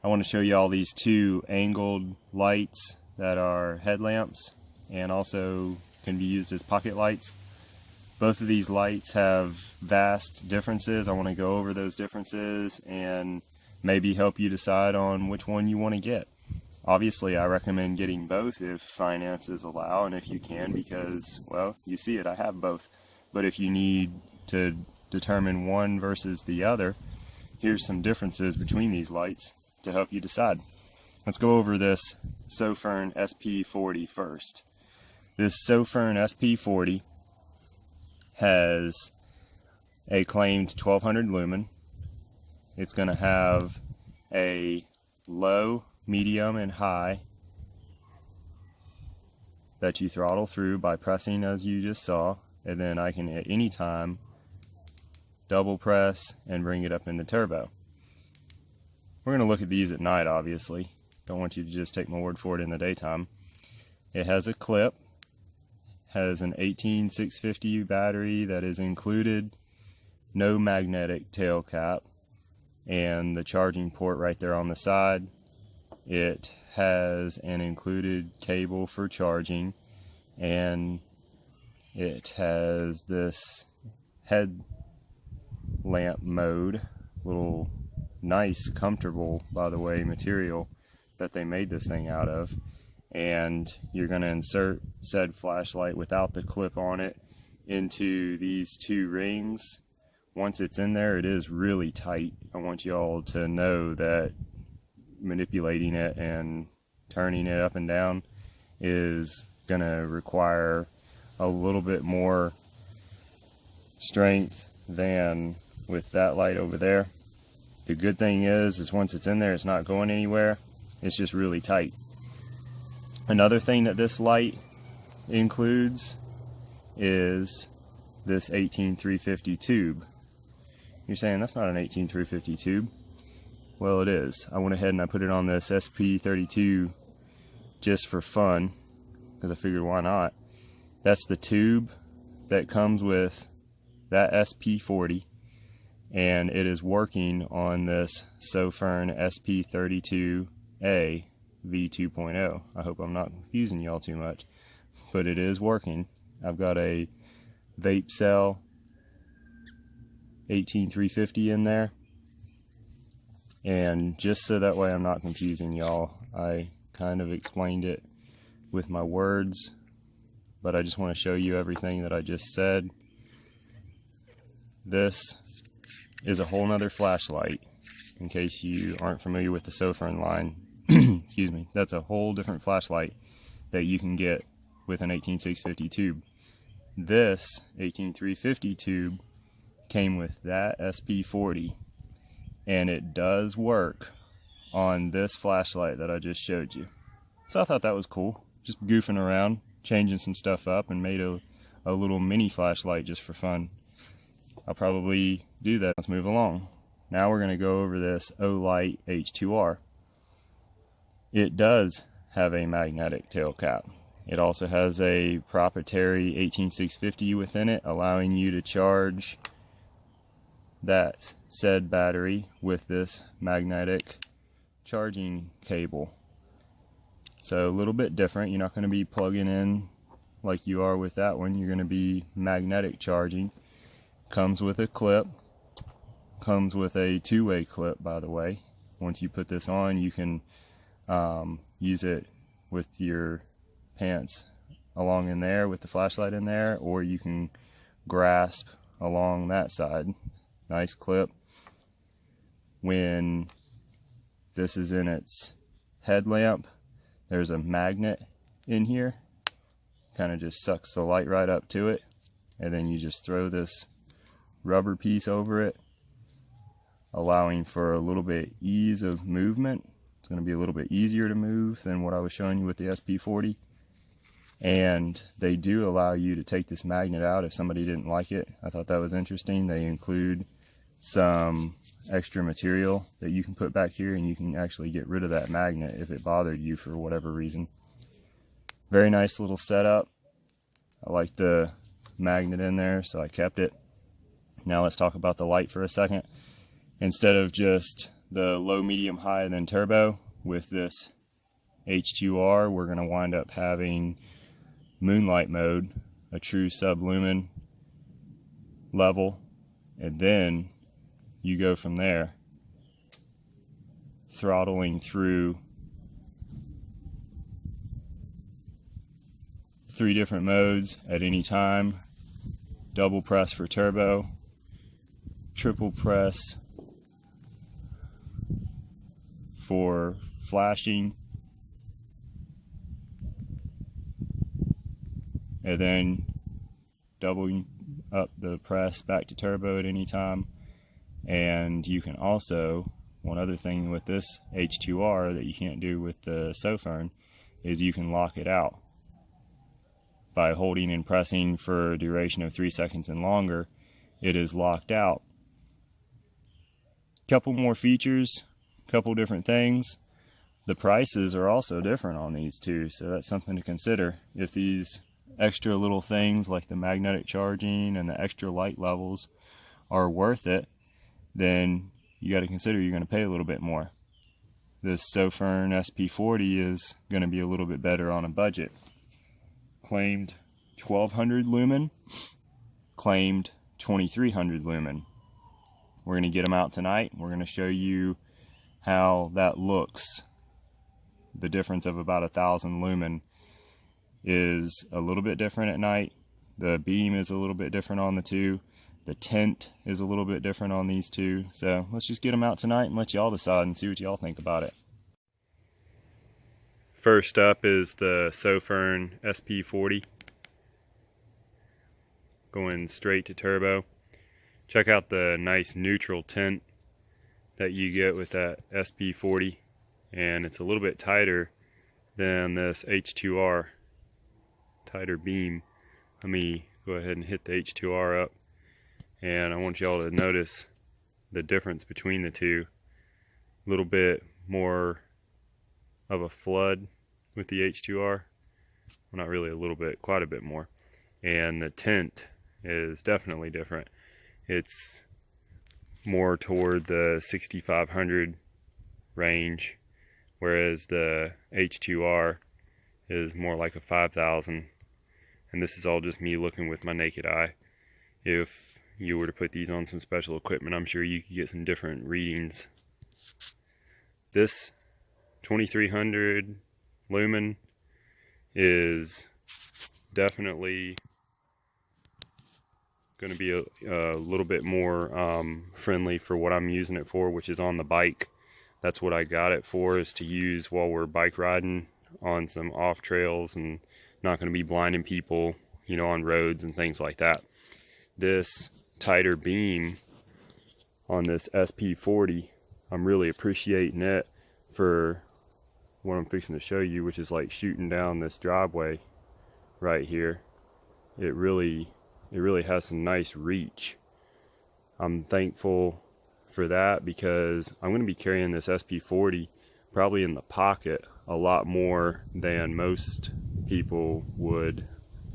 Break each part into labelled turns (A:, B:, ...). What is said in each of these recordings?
A: I want to show you all these two angled lights that are headlamps and also can be used as pocket lights. Both of these lights have vast differences. I want to go over those differences and maybe help you decide on which one you want to get. Obviously, I recommend getting both if finances allow and if you can, because, well, you see it, I have both. But if you need to determine one versus the other, here's some differences between these lights to help you decide. Let's go over this Sofirn SP40 first. This Sofirn SP40 has a claimed 1200 lumen. It's going to have a low, medium, and high that you throttle through by pressing as you just saw, and then I can at any time double press and bring it up into turbo. We're going to look at these at night, obviously. Don't want you to just take my word for it in the daytime. It has a clip, has an 18650 battery that is included, no magnetic tail cap, and the charging port right there on the side. It has an included cable for charging, and it has this headlamp mode, little nice, comfortable, by the way, material that they made this thing out of. And you're going to insert said flashlight without the clip on it into these two rings. Once it's in there, it is really tight. I want you all to know that manipulating it and turning it up and down is going to require a little bit more strength than with that light over there. The good thing is once it's in there, it's not going anywhere. It's just really tight. Another thing that this light includes is this 18350 tube. You're saying that's not an 18350 tube. Well, it is. I went ahead and I put it on this SP32 just for fun, because I figured why not. That's the tube that comes with that SP40, and it is working on this Sofirn SP32A V2.0. I hope I'm not confusing y'all too much, but it is working. I've got a vape cell 18350 in there, and just so that way I'm not confusing y'all, I kind of explained it with my words, but I just want to show you everything that I just said. This is a whole nother flashlight, in case you aren't familiar with the Sofirn line. Excuse me. That's a whole different flashlight that you can get with an 18650 tube. This 18350 tube came with that SP40, and it does work on this flashlight that I just showed you. So I thought that was cool. Just goofing around, changing some stuff up, and made a little mini flashlight just for fun. I'll probably do that. Let's move along. Now we're going to go over this Olight H2R. It does have a magnetic tail cap. It also has a proprietary 18650 within it, allowing you to charge that said battery with this magnetic charging cable. So a little bit different. You're not going to be plugging in like you are with that one. You're going to be magnetic charging. Comes with a clip. Comes with a two-way clip, by the way. Once you put this on, you can use it with your pants along in there with the flashlight in there, or you can grasp along that side. Nice clip. When this is in its headlamp, there's a magnet in here. Kind of just sucks the light right up to it, and then you just throw this rubber piece over it, allowing for a little bit ease of movement. It's going to be a little bit easier to move than what I was showing you with the SP40. And they do allow you to take this magnet out if somebody didn't like it. I thought that was interesting. They include some extra material that you can put back here, and you can actually get rid of that magnet if it bothered you for whatever reason. Very nice little setup. I like the magnet in there, so I kept it. Now let's talk about the light for a second. Instead of just the low, medium, high, and then turbo. With this H2R, we're going to wind up having moonlight mode, a true sub-lumen level, and then you go from there, throttling through 3 different modes at any time. Double press for turbo, triple press for flashing, and then doubling up the press back to turbo at any time. And you can also, one other thing with this H2R that you can't do with the Sofirn, is you can lock it out by holding and pressing for a duration of 3 seconds and longer. It is locked out. Couple more features, couple different things. The prices are also different on these two, so that's something to consider. If these extra little things like the magnetic charging and the extra light levels are worth it, then you got to consider you're going to pay a little bit more. This Sofirn SP40 is going to be a little bit better on a budget. Claimed 1200 lumen, claimed 2300 lumen. We're going to get them out tonight. We're going to show you how that looks. The difference of about 1000 lumen is a little bit different at night. The beam is a little bit different on the two. The tint is a little bit different on these two. So let's just get them out tonight and let y'all decide and see what y'all think about it. First up is the Sofirn SP40. Going straight to turbo. Check out the nice neutral tint that you get with that SP40. And it's a little bit tighter than this H2R. Tighter beam. Let me go ahead and hit the H2R up. And I want y'all to notice the difference between the two. A little bit more of a flood with the H2R. Well, not really a little bit, quite a bit more. And the tint is definitely different. It's more toward the 6500 range, whereas the H2R is more like a 5000. And this is all just me looking with my naked eye. If you were to put these on some special equipment, I'm sure you could get some different readings. This 2300 lumen is definitely going to be a little bit more friendly for what I'm using it for, which is on the bike. That's what I got it for, is to use while we're bike riding on some off trails and not going to be blinding people, you know, on roads and things like that. This tighter beam on this SP40, I'm really appreciating it for what I'm fixing to show you, which is like shooting down this driveway right here. It really has some nice reach. I'm thankful for that because I'm going to be carrying this SP40 probably in the pocket a lot more than most people would.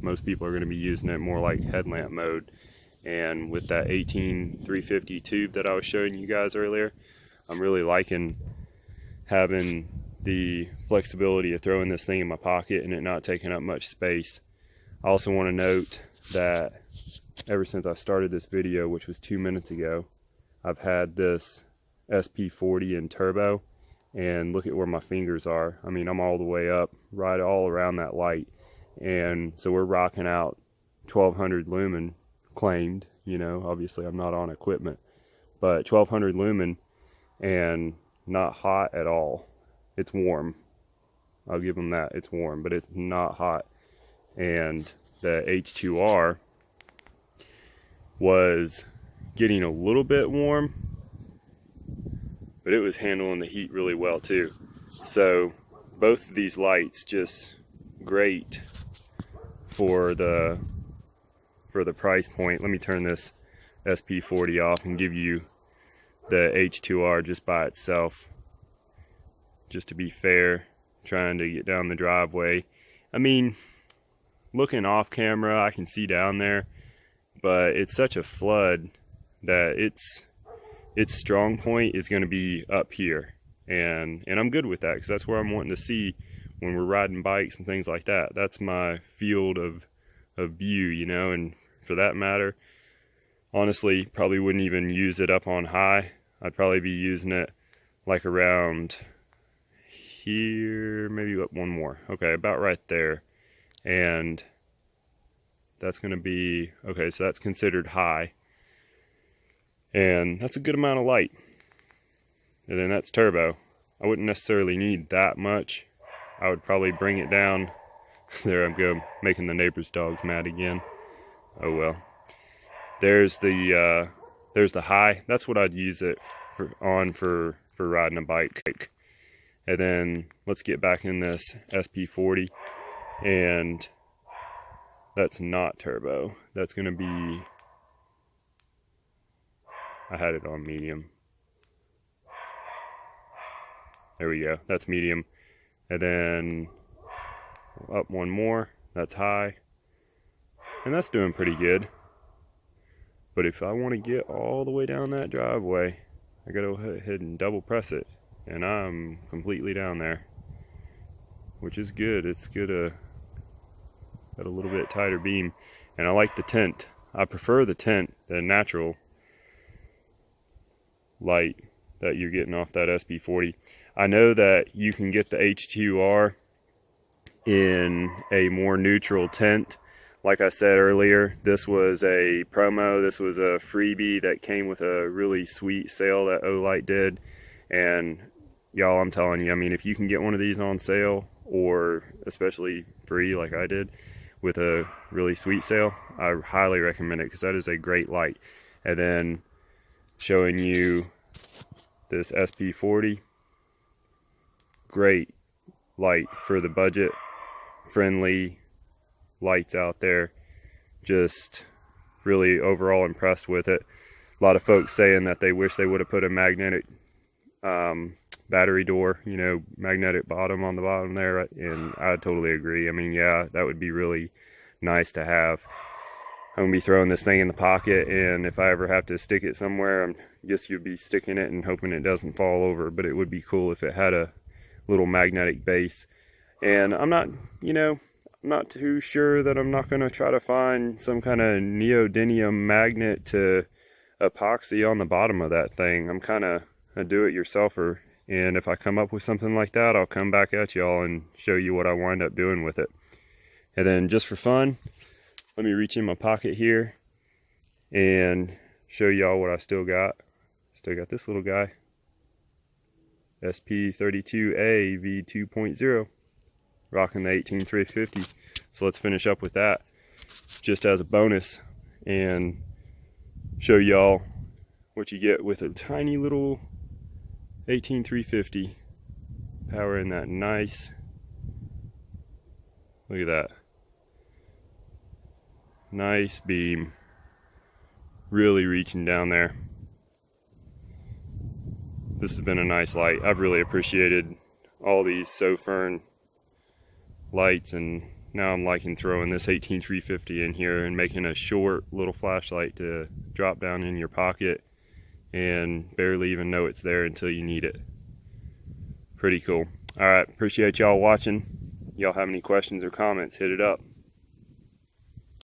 A: Most people are going to be using it more like headlamp mode. And with that 18350 tube that I was showing you guys earlier, I'm really liking having the flexibility of throwing this thing in my pocket and it not taking up much space. I also want to note that ever since I started this video, which was 2 minutes ago, I've had this SP40 in turbo, and look at where my fingers are. I mean, I'm all the way up, right all around that light. And so we're rocking out 1200 lumen claimed, you know, obviously I'm not on equipment, but 1200 lumen and not hot at all. It's warm. I'll give them that. It's warm, but it's not hot. And the H2R was getting a little bit warm, but it was handling the heat really well too. So both of these lights just great for the price point. Let me turn this SP40 off and give you the H2R just by itself, just to be fair, trying to get down the driveway. I mean, looking off camera, I can see down there, but it's such a flood that its strong point is going to be up here, and I'm good with that because that's where I'm wanting to see when we're riding bikes and things like that. That's my field of view, you know. And for that matter, honestly, probably wouldn't even use it up on high. I'd probably be using it like around here, maybe up one more. Okay, about right there. And that's going to be, okay, so that's considered high. And that's a good amount of light. And then that's turbo. I wouldn't necessarily need that much. I would probably bring it down. There I go, making the neighbor's dogs mad again. Oh well. There's the high. That's what I'd use it for riding a bike. And then let's get back in this SP40, and that's not turbo. That's gonna be, I had it on medium. There we go, that's medium. And then up one more, that's high. And that's doing pretty good. But if I want to get all the way down that driveway, I gotta go ahead and double press it. And I'm completely down there, which is good. It's good, got a little bit tighter beam. And I like the tint. I prefer the tint, the natural light that you're getting off that SP40. I know that you can get the H2R in a more neutral tint. Like I said earlier, this was a promo. This was a freebie that came with a really sweet sale that Olight did. And y'all, I'm telling you, I mean, if you can get one of these on sale, or especially free like I did with a really sweet sale, I highly recommend it because that is a great light. And then showing you this SP40, great light for the budget friendly lights out there. Just really overall impressed with it. A lot of folks saying that they wish they would have put a magnetic battery door, you know, magnetic bottom on the bottom there, and I totally agree. I mean, yeah, that would be really nice to have. I'm gonna be throwing this thing in the pocket, and if I ever have to stick it somewhere, I guess you'd be sticking it and hoping it doesn't fall over. But it would be cool if it had a little magnetic base. And I'm not, you know, I'm not too sure that I'm not going to try to find some kind of neodymium magnet to epoxy on the bottom of that thing. I'm kind of a do-it-yourselfer, and if I come up with something like that, I'll come back at y'all and show you what I wind up doing with it. And then just for fun, let me reach in my pocket here and show y'all what I still got. Still got this little guy, SP32A V2.0. Rocking the 18350. So let's finish up with that just as a bonus and show y'all what you get with a tiny little 18350 powering that nice, look at that, nice beam, really reaching down there. This has been a nice light. I've really appreciated all these Sofirn lights, and now I'm liking throwing this 18350 in here and making a short little flashlight to drop down in your pocket and barely even know it's there until you need it. Pretty cool. All right, appreciate y'all watching. Y'all have any questions or comments, hit it up.